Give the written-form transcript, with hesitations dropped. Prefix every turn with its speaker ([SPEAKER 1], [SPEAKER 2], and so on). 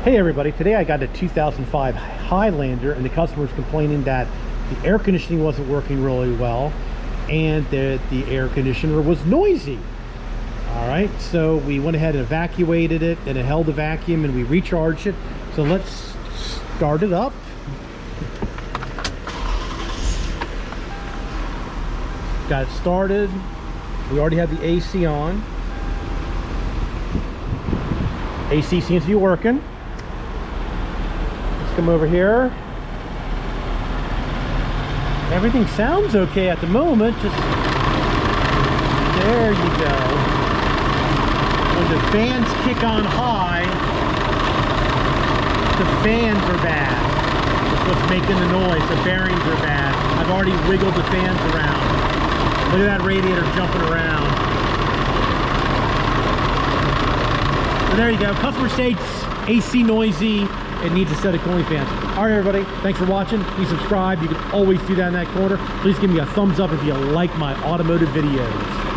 [SPEAKER 1] Hey everybody, today I got a 2005 Highlander and the customer's complaining that the air conditioning wasn't working really well and that the air conditioner was noisy. Alright, so we went ahead and evacuated it and it held the vacuum and we recharged it. So let's start it up. Got it started. We already have the AC on. AC seems to be working. Come over here. Everything sounds okay at the moment. Just there you go. When the fans kick on high, the fans are bad. That's what's making the noise. The bearings are bad. I've already wiggled the fans around. Look at that radiator jumping around. So there you go. Customer states AC noisy. It needs a set of cooling fans. All right, everybody. Thanks for watching. Please subscribe. You can always do that in that corner. Please give me a thumbs up if you like my automotive videos.